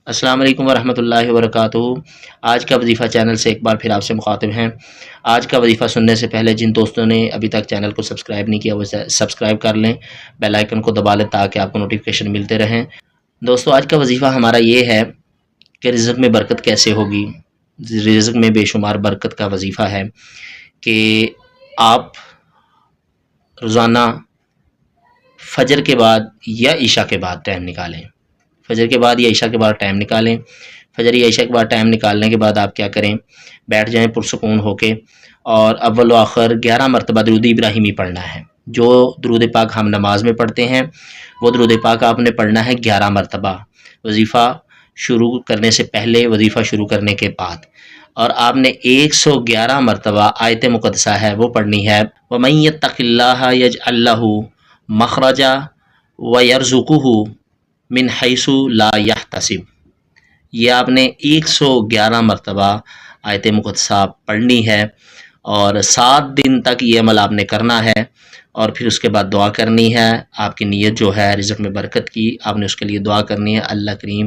السلام علیکم ورحمۃ اللہ وبرکاتہ۔ آج کا وظیفہ چینل سے ایک بار پھر آپ سے مخاطب ہیں۔ آج کا وظیفہ سننے سے پہلے جن دوستوں نے ابھی تک چینل کو سبسکرائب نہیں کیا وہ سبسکرائب کر لیں، بیل آئیکن کو دبا لیں تاکہ آپ کو نوٹیفیکیشن ملتے رہیں۔ دوستو، آج کا وظیفہ ہمارا یہ ہے کہ رزق میں برکت کیسے ہوگی۔ رزق میں بے شمار برکت کا وظیفہ ہے کہ آپ روزانہ فجر کے بعد یا عشاء کے بعد ٹائم نکالیں۔ فجر کے بعد یا عشاء کے بعد ٹائم نکالیں۔ فجر یا عشاء کے بعد ٹائم نکالنے کے بعد آپ کیا کریں، بیٹھ جائیں پرسکون ہو کے، اور اول و آخر 11 مرتبہ درود ابراہیمی پڑھنا ہے۔ جو درود پاک ہم نماز میں پڑھتے ہیں وہ درود پاک آپ نے پڑھنا ہے 11 مرتبہ، وظیفہ شروع کرنے سے پہلے، وظیفہ شروع کرنے کے بعد، اور آپ نے 111 مرتبہ آیت مقدسہ ہے وہ پڑھنی ہے۔ وَمَن يَتَّقِ اللَّهَ يَجْعَل لَّهُ مَخْرَجًا وَيَرْزُقْهُ من حیث لا یحتسب۔ یہ آپ نے 111 مرتبہ آیت مقدسہ پڑھنی ہے، اور 7 دن تک یہ عمل آپ نے کرنا ہے، اور پھر اس کے بعد دعا کرنی ہے۔ آپ کی نیت جو ہے رزق میں برکت کی، آپ نے اس کے لیے دعا کرنی ہے۔ اللہ کریم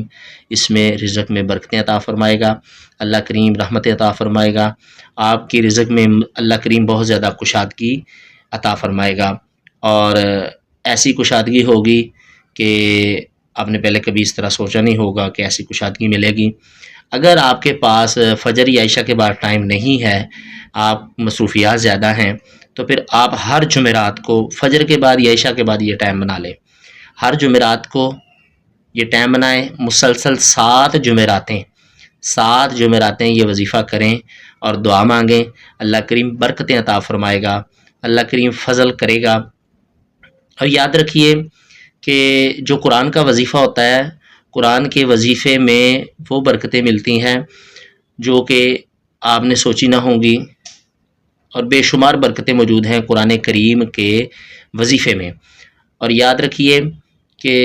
اس میں رزق میں برکتیں عطا فرمائے گا، اللہ کریم رحمت عطا فرمائے گا، آپ کی رزق میں اللہ کریم بہت زیادہ کشادگی عطا فرمائے گا، اور ایسی کشادگی ہوگی کہ آپ نے پہلے کبھی اس طرح سوچا نہیں ہوگا کہ ایسی کشادگی ملے گی۔ اگر آپ کے پاس فجر یا عشاء کے بعد ٹائم نہیں ہے، آپ مصروفیات زیادہ ہیں، تو پھر آپ ہر جمعرات کو فجر کے بعد یا عشاء کے بعد یہ ٹائم بنا لیں۔ ہر جمعرات کو یہ ٹائم بنائیں، مسلسل 7 جمعراتیں یہ وظیفہ کریں اور دعا مانگیں۔ اللہ کریم برکتیں عطا فرمائے گا، اللہ کریم فضل کرے گا۔ اور یاد رکھیے کہ جو قرآن کا وظیفہ ہوتا ہے، قرآن کے وظیفے میں وہ برکتیں ملتی ہیں جو کہ آپ نے سوچی نہ ہوں گی، اور بے شمار برکتیں موجود ہیں قرآن کریم کے وظیفے میں۔ اور یاد رکھیے کہ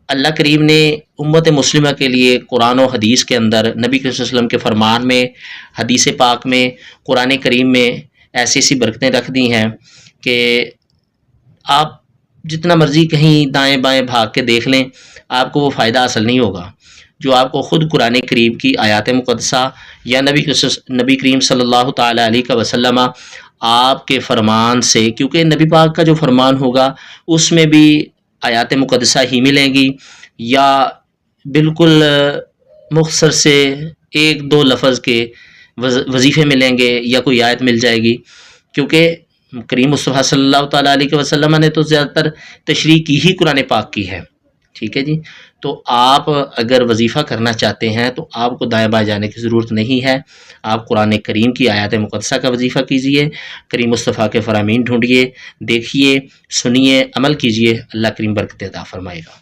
اللہ کریم نے امت مسلمہ کے لیے قرآن و حدیث کے اندر، نبی صلی اللہ علیہ وسلم کے فرمان میں، حدیث پاک میں، قرآن کریم میں ایسی ایسی برکتیں رکھ دی ہیں کہ آپ جتنا مرضی کہیں دائیں بائیں بھاگ کے دیکھ لیں، آپ کو وہ فائدہ حاصل نہیں ہوگا جو آپ کو خود قرآن کریم کی آیات مقدسہ یا نبی کریم صلی اللہ تعالیٰ علیہ وسلم آپ کے فرمان سے، کیونکہ نبی پاک کا جو فرمان ہوگا اس میں بھی آیات مقدسہ ہی ملیں گی، یا بالکل مختصر سے 1-2 لفظ کے وظیفے ملیں گے، یا کوئی آیت مل جائے گی، کیونکہ کریم مصطفیٰ صلی اللہ تعالیٰ علیہ وسلم نے تو زیادہ تر تشریح کی ہی قرآن پاک کی ہے۔ ٹھیک ہے جی، تو آپ اگر وظیفہ کرنا چاہتے ہیں تو آپ کو دائیں بائیں جانے کی ضرورت نہیں ہے، آپ قرآن کریم کی آیات مقدسہ کا وظیفہ کیجئے، کریم مصطفیٰ کے فرامین ڈھونڈیے، دیکھیے، سنیے، عمل کیجئے، اللہ کریم برکت عطا فرمائے گا۔